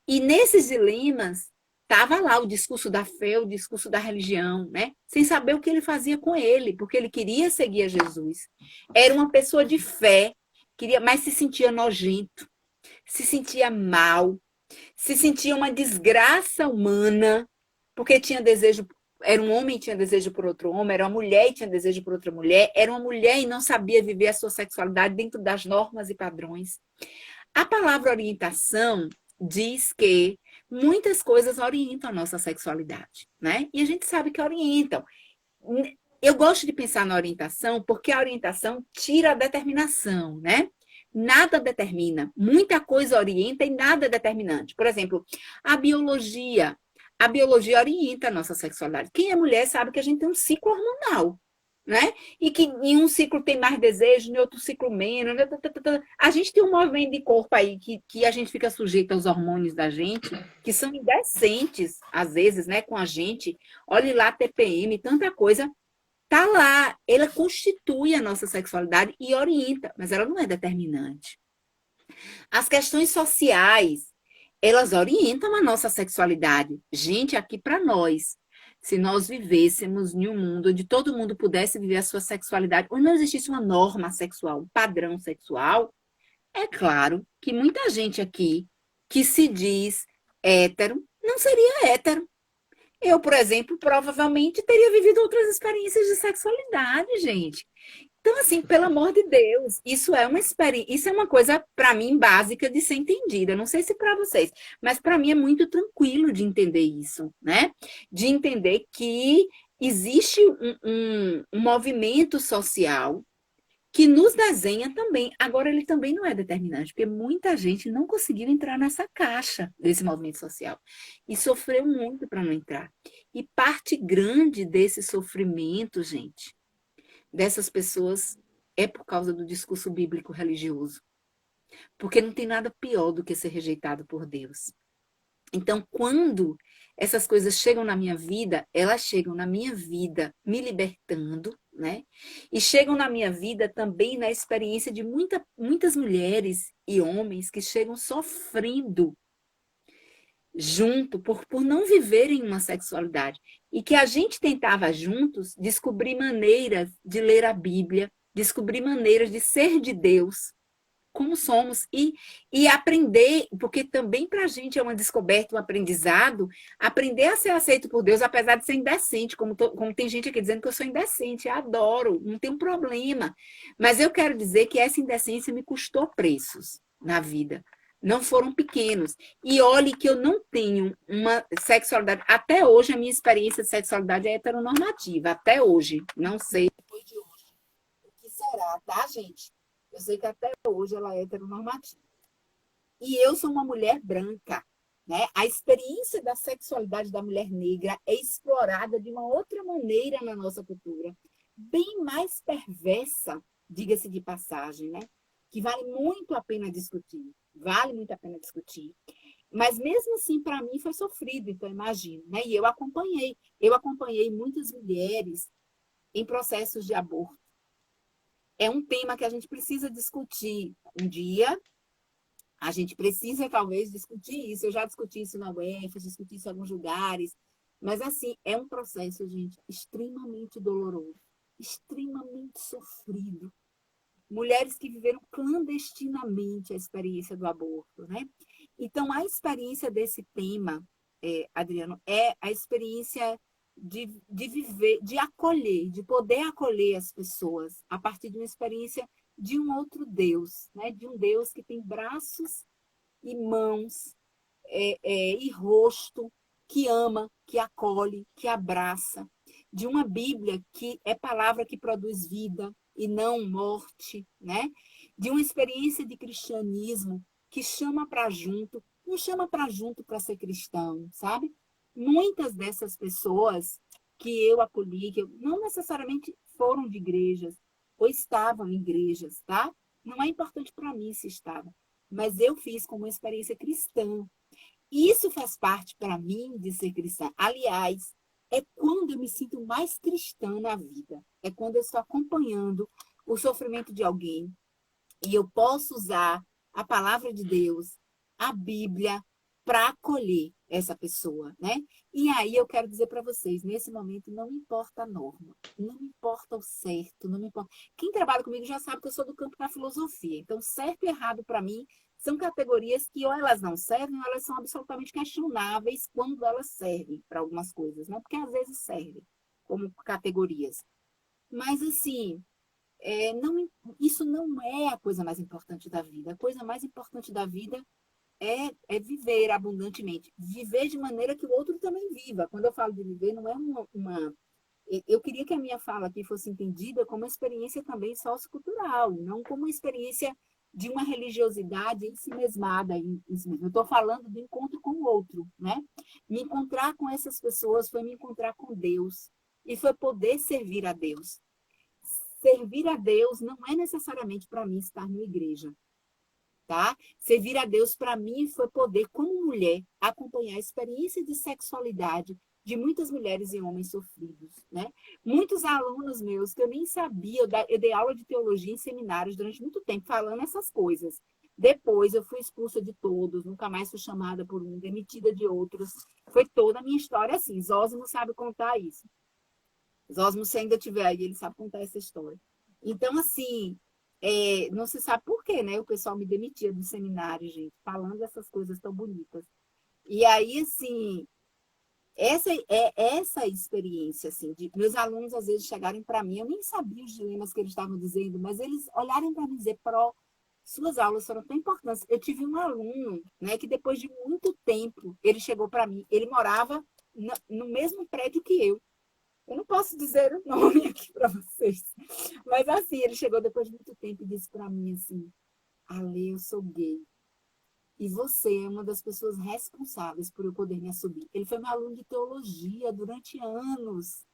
E nesses dilemas, estava lá o discurso da fé, o discurso da religião, né? Sem saber o que ele fazia com ele, porque ele queria seguir a Jesus. Era uma pessoa de fé, queria, mas se sentia nojento, se sentia mal, se sentia uma desgraça humana, porque tinha desejo, era um homem e tinha desejo por outro homem, era uma mulher e tinha desejo por outra mulher, era uma mulher e não sabia viver a sua sexualidade dentro das normas e padrões. A palavra orientação diz que muitas coisas orientam a nossa sexualidade, né? E a gente sabe que orientam. Eu gosto de pensar na orientação porque a orientação tira a determinação, né? Nada determina, muita coisa orienta e nada é determinante. Por exemplo, a biologia. A biologia orienta a nossa sexualidade. Quem é mulher sabe que a gente tem um ciclo hormonal, né? E que em um ciclo tem mais desejo, em outro ciclo menos. Né? A gente tem um movimento de corpo aí que a gente fica sujeito aos hormônios da gente, que são indecentes, às vezes, né, com a gente. Olhe lá, TPM, tanta coisa. Tá lá, ela constitui a nossa sexualidade e orienta, mas ela não é determinante. As questões sociais, elas orientam a nossa sexualidade. Gente, aqui para nós, se nós vivêssemos em um mundo onde todo mundo pudesse viver a sua sexualidade, onde não existisse uma norma sexual, um padrão sexual, é claro que muita gente aqui que se diz hétero não seria hétero. Eu, por exemplo, provavelmente teria vivido outras experiências de sexualidade, gente. Então, assim, pelo amor de Deus, isso é uma experiência, isso é uma coisa, para mim, básica de ser entendida. Não sei se para vocês, mas para mim é muito tranquilo de entender isso, né? De entender que existe um movimento social que nos desenha também. Agora, ele também não é determinante, porque muita gente não conseguiu entrar nessa caixa desse movimento social e sofreu muito para não entrar. E parte grande desse sofrimento, gente, dessas pessoas é por causa do discurso bíblico religioso. Porque não tem nada pior do que ser rejeitado por Deus. Então, quando essas coisas chegam na minha vida, elas chegam na minha vida me libertando, né? E chegam na minha vida também na experiência de muitas mulheres e homens que chegam sofrendo junto por não viverem uma sexualidade. E que a gente tentava juntos descobrir maneiras de ler a Bíblia, descobrir maneiras de ser de Deus, como somos, e aprender, porque também para a gente é uma descoberta, um aprendizado, aprender a ser aceito por Deus, apesar de ser indecente, como tem gente aqui dizendo que eu sou indecente, eu adoro, não tem um problema. Mas eu quero dizer que essa indecência me custou preços na vida. Não foram pequenos. E olhe que eu não tenho uma sexualidade. Até hoje, a minha experiência de sexualidade é heteronormativa. Até hoje. Não sei depois de hoje o que será, tá, gente? Eu sei que até hoje ela é heteronormativa. E eu sou uma mulher branca, né? A experiência da sexualidade da mulher negra é explorada de uma outra maneira na nossa cultura, bem mais perversa, diga-se de passagem, né? Que vale muito a pena discutir. Vale muito a pena discutir. Mas mesmo assim, para mim, foi sofrido, então imagino, né? E eu acompanhei muitas mulheres em processos de aborto. É um tema que a gente precisa discutir um dia. A gente precisa, talvez, discutir isso. Eu já discuti isso na UF, discuti isso em alguns lugares. Mas, assim, é um processo, gente, extremamente doloroso. extremamente sofrido. Mulheres que viveram clandestinamente a experiência do aborto, né? Então, a experiência desse tema, Adriano, é a experiência de viver, de acolher, de poder acolher as pessoas a partir de uma experiência de um outro Deus, né? De um Deus que tem braços e mãos e rosto, que ama, que acolhe, que abraça, de uma Bíblia que é palavra que produz vida e não morte, né? De uma experiência de cristianismo que chama para junto, não chama para junto para ser cristão, sabe? Muitas dessas pessoas que eu acolhi, que não necessariamente foram de igrejas ou estavam em igrejas, tá? Não é importante para mim se estava, mas eu fiz como uma experiência cristã. Isso faz parte para mim de ser cristã. Aliás, é quando eu me sinto mais cristã na vida. É quando eu estou acompanhando o sofrimento de alguém e eu posso usar a palavra de Deus, a Bíblia, para acolher essa pessoa, né? E aí eu quero dizer para vocês, nesse momento não importa a norma, não importa o certo, não me importa. Quem trabalha comigo já sabe que eu sou do campo da filosofia. Então, certo e errado para mim são categorias que ou elas não servem ou elas são absolutamente questionáveis quando elas servem para algumas coisas, né? Porque às vezes servem como categorias. Mas assim, não, isso não é a coisa mais importante da vida. A coisa mais importante da vida é viver abundantemente. Viver de maneira que o outro também viva. Quando eu falo de viver, não é uma. Eu queria que a minha fala aqui fosse entendida como uma experiência também sociocultural, não como uma experiência de uma religiosidade em si mesmada. Em si mesma. Eu estou falando do encontro com o outro, né? Me encontrar com essas pessoas foi me encontrar com Deus e foi poder servir a Deus. Servir a Deus não é necessariamente para mim estar na igreja, tá? Servir a Deus para mim foi poder, como mulher, acompanhar a experiência de sexualidade de muitas mulheres e homens sofridos, né? Muitos alunos meus que eu nem sabia, eu dei aula de teologia em seminários durante muito tempo falando essas coisas. Depois eu fui expulsa de todos, nunca mais fui chamada por um, demitida de outros. Foi toda a minha história assim. Zósimo sabe contar isso. Zósimo, se ainda tiver aí, ele sabe contar essa história. Então, assim, não se sabe por quê, né? O pessoal me demitia do seminário, gente, falando essas coisas tão bonitas. E aí, assim, essa experiência, assim, de meus alunos às vezes chegarem para mim, eu nem sabia os dilemas que eles estavam dizendo, mas eles olharem para mim e dizer, Pro, suas aulas foram tão importantes. Eu tive um aluno, né, que depois de muito tempo, ele chegou para mim, ele morava no mesmo prédio que eu. Eu não posso dizer o nome aqui para vocês. Mas assim, ele chegou depois de muito tempo e disse para mim assim: Ale, eu sou gay. E você é uma das pessoas responsáveis por eu poder me assumir. Ele foi meu aluno de teologia durante anos.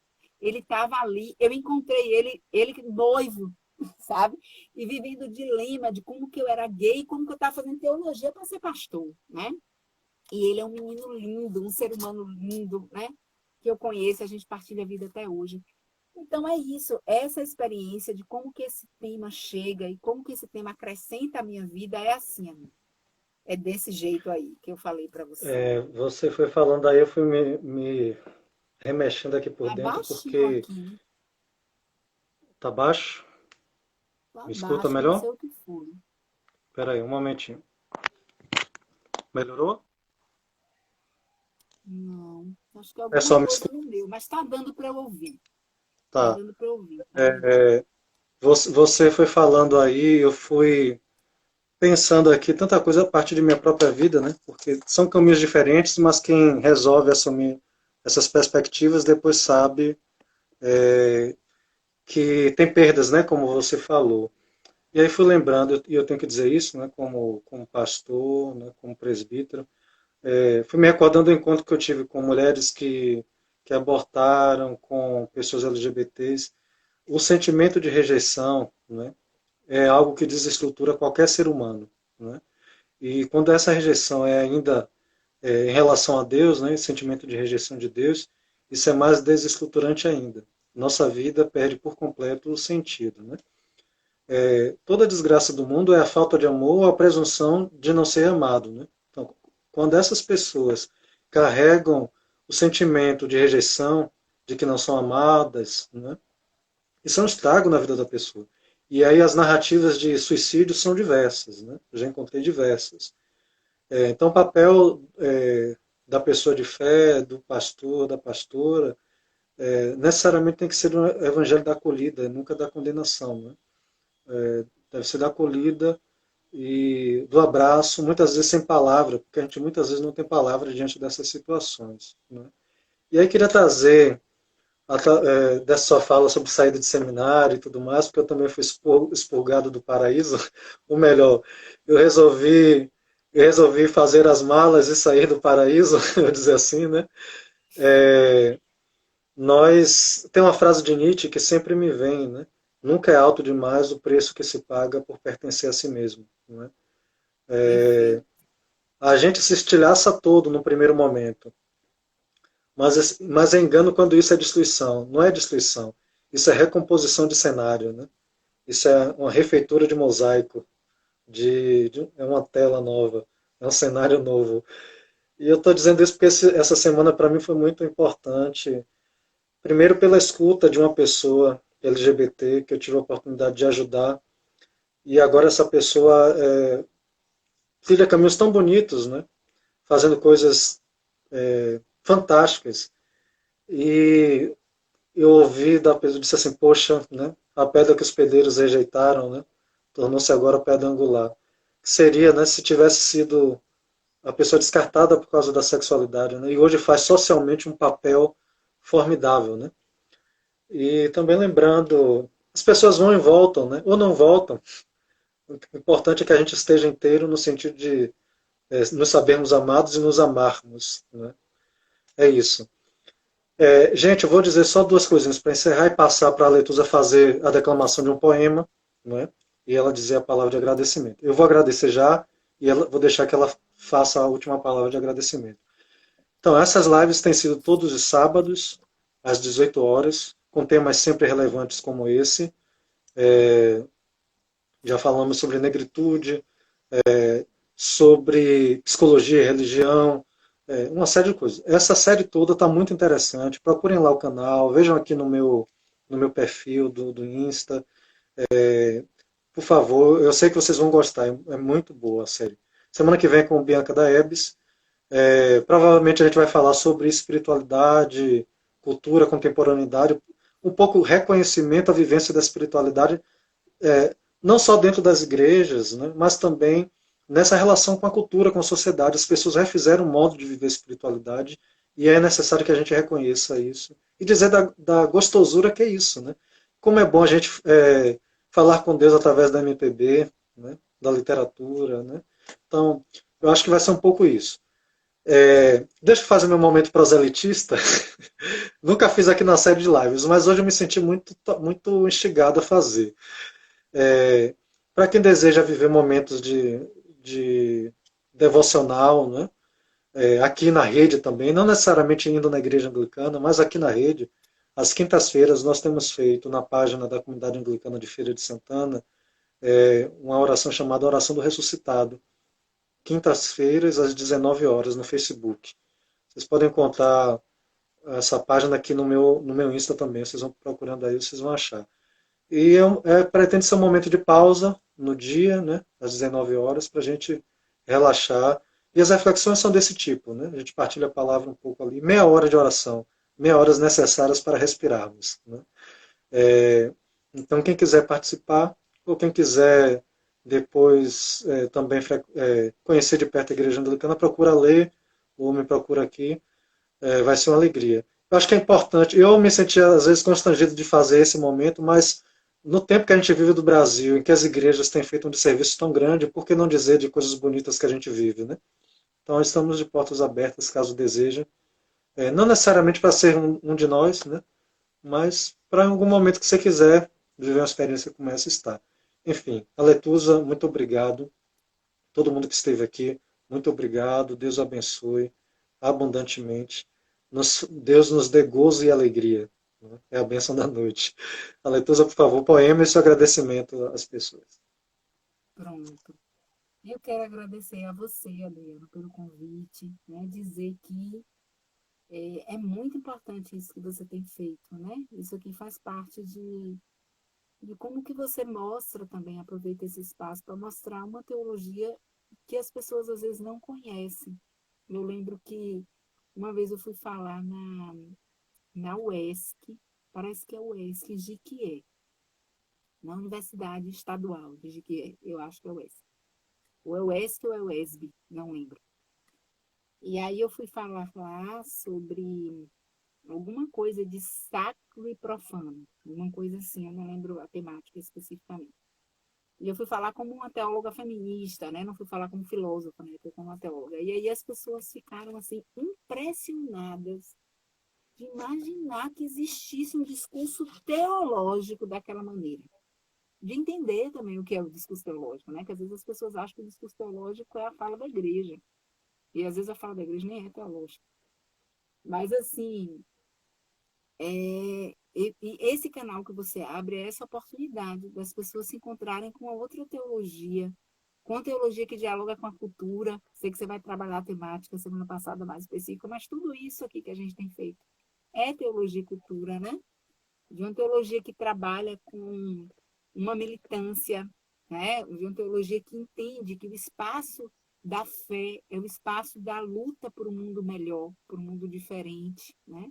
Ele estava ali, eu encontrei ele noivo, sabe? E vivendo o dilema de como que eu era gay e como que eu estava fazendo teologia para ser pastor, né? E ele é um menino lindo, um ser humano lindo, né? Que eu conheço, a gente partilha a vida até hoje. Então é isso, essa experiência de como que esse tema chega e como que esse tema acrescenta a minha vida é assim, amigo. É desse jeito aí que eu falei para você. Você foi falando aí, eu fui me remexendo aqui por Tá dentro, baixinho porque aqui, tá baixo. tá Me escuta baixo, não melhor? sei o que foi. Espera aí, um momentinho. Melhorou? Não, acho que é É alguma só me coisa escutar. no meu, mas tá dando para eu ouvir. Tá Tá. dando para eu ouvir, tá dando para eu ouvir. É, você foi falando aí, eu fui pensando aqui tanta coisa a partir de minha própria vida, né? Porque são caminhos diferentes, mas quem resolve assumir essas perspectivas depois sabe que tem perdas, né? Como você falou. E aí fui lembrando, e eu tenho que dizer isso, né? Como pastor, né? Como presbítero, fui me recordando do encontro que eu tive com mulheres que abortaram, com pessoas LGBTs. O sentimento de rejeição, né? É algo que desestrutura qualquer ser humano, né? E quando essa rejeição é ainda em relação a Deus, né, esse sentimento de rejeição de Deus, isso é mais desestruturante ainda. Nossa vida perde por completo o sentido. Né? Toda a desgraça do mundo é a falta de amor ou a presunção de não ser amado. Né? Então, quando essas pessoas carregam o sentimento de rejeição, de que não são amadas, né? Isso é um estrago na vida da pessoa. E aí as narrativas de suicídio são diversas, né? Eu já encontrei diversas. Então, o papel da pessoa de fé, do pastor, da pastora, necessariamente tem que ser um evangelho da acolhida, nunca da condenação, né? Deve ser da acolhida e do abraço, muitas vezes sem palavra, porque a gente muitas vezes não tem palavra diante dessas situações, né? E aí queria trazer dessa sua fala sobre saída de seminário e tudo mais, porque eu também fui expurgado do paraíso, ou melhor, eu resolvi, eu resolvi fazer as malas e sair do paraíso, eu dizer assim, né? É, nós tem uma frase de Nietzsche que sempre me vem, né? Nunca é alto demais o preço que se paga por pertencer a si mesmo, né? Perfeito. A gente se estilhaça todo no primeiro momento, mas é engano quando isso é destruição. Não é destruição. Isso é recomposição de cenário, né? Isso é uma refeitura de mosaico, é uma tela nova, é um cenário novo. E eu estou dizendo isso porque essa semana para mim foi muito importante. Primeiro pela escuta de uma pessoa LGBT que eu tive a oportunidade de ajudar. E agora essa pessoa trilha caminhos tão bonitos, né? Fazendo coisas fantásticas. E eu ouvi da pessoa, disse assim, poxa, né? A pedra que os pedreiros rejeitaram, né? Tornou-se agora a pedra angular. Seria, né, se tivesse sido a pessoa descartada por causa da sexualidade, né? E hoje faz socialmente um papel formidável, né? E também lembrando, as pessoas vão e voltam, né? Ou não voltam. O importante é que a gente esteja inteiro no sentido de nos sabermos amados e nos amarmos, né? É isso. Gente, eu vou dizer só duas coisinhas para encerrar e passar para a Letusa fazer a declamação de um poema, né? E ela dizer a palavra de agradecimento. Eu vou agradecer já e vou deixar que ela faça a última palavra de agradecimento. Então, essas lives têm sido todos os sábados, às 18 horas, com temas sempre relevantes como esse. Já falamos sobre negritude, sobre psicologia e religião, uma série de coisas. Essa série toda está muito interessante. Procurem lá o canal, vejam aqui no meu perfil do Insta. Por favor, eu sei que vocês vão gostar, é muito boa a série. Semana que vem é com Bianca da Ebs. Provavelmente a gente vai falar sobre espiritualidade, cultura, contemporaneidade, um pouco reconhecimento, a vivência da espiritualidade, não só dentro das igrejas, né, mas também nessa relação com a cultura, com a sociedade. As pessoas refizeram o modo de viver a espiritualidade e é necessário que a gente reconheça isso e dizer da gostosura que é isso, né? Como é bom a gente falar com Deus através da MPB, né, da literatura, né? Então, eu acho que vai ser um pouco isso. Deixa eu fazer meu momento proselitista. Nunca fiz aqui na série de lives, mas hoje eu me senti muito, muito instigado a fazer. Para quem deseja viver momentos de devocional, né? Aqui na rede também, não necessariamente indo na igreja anglicana, mas aqui na rede, às quintas-feiras nós temos feito na página da comunidade anglicana de Feira de Santana uma oração chamada Oração do Ressuscitado. Quintas-feiras às 19 horas no Facebook. Vocês podem encontrar essa página aqui no meu Insta também, vocês vão procurando aí, vocês vão achar. E pretende ser um momento de pausa no dia, né, às 19 horas, para a gente relaxar. E as reflexões são desse tipo, né? A gente partilha a palavra um pouco ali, meia hora de oração, meia hora necessárias para respirarmos, né? Então, quem quiser participar, ou quem quiser depois também conhecer de perto a Igreja Anglicana, procura ler, ou me procura aqui, vai ser uma alegria. Eu acho que é importante, eu me senti às vezes constrangido de fazer esse momento, mas no tempo que a gente vive do Brasil, em que as igrejas têm feito um desserviço tão grande, por que não dizer de coisas bonitas que a gente vive, né? Então estamos de portas abertas, caso desejem. Não necessariamente para ser um de nós, né? Mas para algum momento que você quiser viver uma experiência como essa, está. Enfim, a Letusa, muito obrigado. Todo mundo que esteve aqui, muito obrigado. Deus abençoe abundantemente. Deus nos dê gozo e alegria. Né? É a bênção da noite. A Letusa, por favor, poema e seu agradecimento às pessoas. Pronto. Eu quero agradecer a você, Adriano, pelo convite, né? Dizer que é muito importante isso que você tem feito, né? Isso aqui faz parte E como que você mostra também, aproveita esse espaço para mostrar uma teologia que as pessoas às vezes não conhecem. Eu lembro que uma vez eu fui falar na UESC, parece que é a UESC, Jiquié, na Universidade Estadual de Jiquié, eu acho que é a UESC. Ou é o UESC ou é o UESB, não lembro. E aí eu fui falar lá sobre alguma coisa de sacro e profano, uma coisa assim, eu não lembro a temática especificamente. E eu fui falar como uma teóloga feminista, né? Não fui falar como filósofa, né? Fui como uma teóloga. E aí as pessoas ficaram assim impressionadas de imaginar que existisse um discurso teológico daquela maneira. De entender também o que é o discurso teológico, né? Que às vezes as pessoas acham que o discurso teológico é a fala da igreja. E às vezes a fala da igreja nem é teológica. Mas assim, e esse canal que você abre é essa oportunidade das pessoas se encontrarem com a outra teologia, com a teologia que dialoga com a cultura. Sei que você vai trabalhar a temática semana passada mais específica, mas tudo isso aqui que a gente tem feito é teologia e cultura, né? De uma teologia que trabalha com uma militância, né? De uma teologia que entende que o espaço da fé é o espaço da luta por um mundo melhor, por um mundo diferente, né?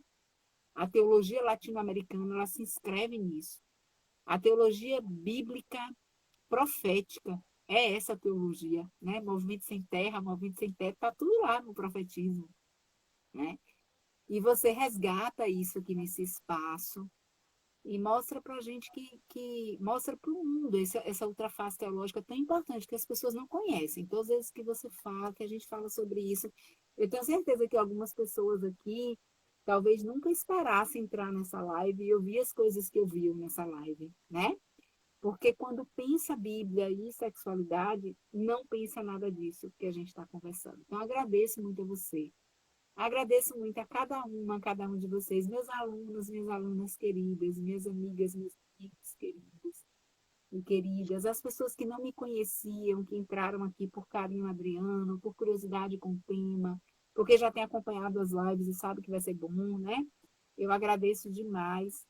A teologia latino-americana, ela se inscreve nisso. A teologia bíblica profética é essa teologia, né? Movimento sem terra, movimento sem teto, está tudo lá no profetismo, né? E você resgata isso aqui nesse espaço e mostra para a gente que mostra para o mundo essa outra face teológica tão importante que as pessoas não conhecem. Todas as vezes que você fala, que a gente fala sobre isso, eu tenho certeza que algumas pessoas aqui talvez nunca esperassem entrar nessa live e ouvir as coisas que eu vi nessa live, né? Porque quando pensa Bíblia e sexualidade, não pensa nada disso que a gente está conversando. Então, agradeço muito a você. Agradeço muito a cada uma, a cada um de vocês, meus alunos, minhas alunas queridas, minhas amigas, meus amigos queridos e queridas, as pessoas que não me conheciam, que entraram aqui por carinho Adriano, por curiosidade com o tema, porque já tem acompanhado as lives e sabe que vai ser bom, né? Eu agradeço demais.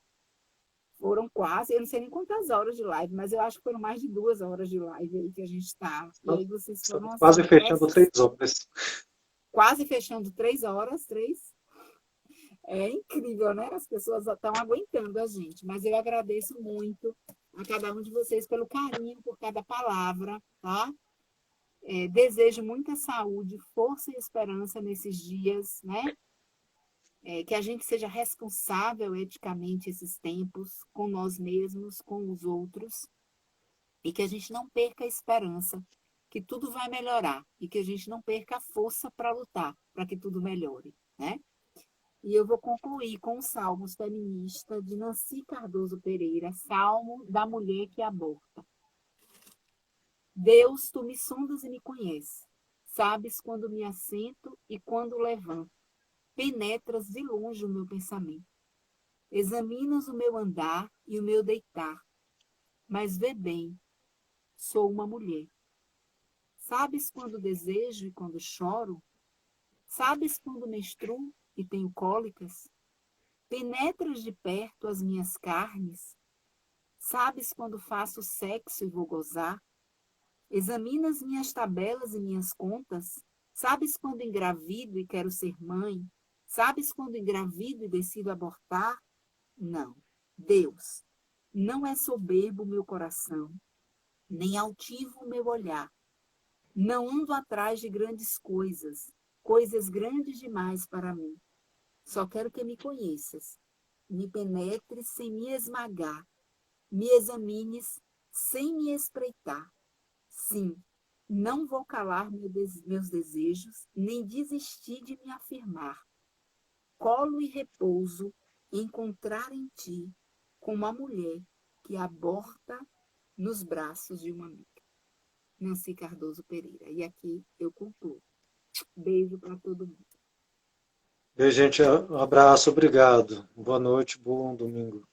Foram quase, eu não sei nem quantas horas de live, mas eu acho que foram mais de 2 horas de live aí que a gente está. E aí vocês foram, Estamos assim, quase fechando peças, 3 horas. quase fechando 3 horas, três. É incrível, né? As pessoas estão aguentando a gente, mas eu agradeço muito a cada um de vocês pelo carinho, por cada palavra, tá? Desejo muita saúde, força e esperança nesses dias, né? Que a gente seja responsável eticamente esses tempos, com nós mesmos, com os outros, e que a gente não perca a esperança, que tudo vai melhorar, e que a gente não perca a força para lutar, para que tudo melhore, né? E eu vou concluir com os Salmos feminista de Nancy Cardoso Pereira, Salmo da Mulher que Aborta. Deus, tu me sondas e me conheces. Sabes quando me assento e quando levanto. Penetras de longe o meu pensamento. Examinas o meu andar e o meu deitar. Mas vê bem, sou uma mulher. Sabes quando desejo e quando choro? Sabes quando menstruo e tenho cólicas? Penetras de perto as minhas carnes? Sabes quando faço sexo e vou gozar? Examinas minhas tabelas e minhas contas? Sabes quando engravido e quero ser mãe? Sabes quando engravido e decido abortar? Não. Deus, não é soberbo o meu coração, nem altivo o meu olhar. Não ando atrás de grandes coisas, coisas grandes demais para mim. Só quero que me conheças, me penetres sem me esmagar, me examines sem me espreitar. Sim, não vou calar meus desejos, nem desistir de me afirmar. Colo e repouso encontrar em ti como uma mulher que aborta nos braços de uma amiga. Nancy Cardoso Pereira. E aqui eu concluo. Beijo para todo mundo. Beijo, gente. Um abraço, obrigado. Boa noite, bom domingo.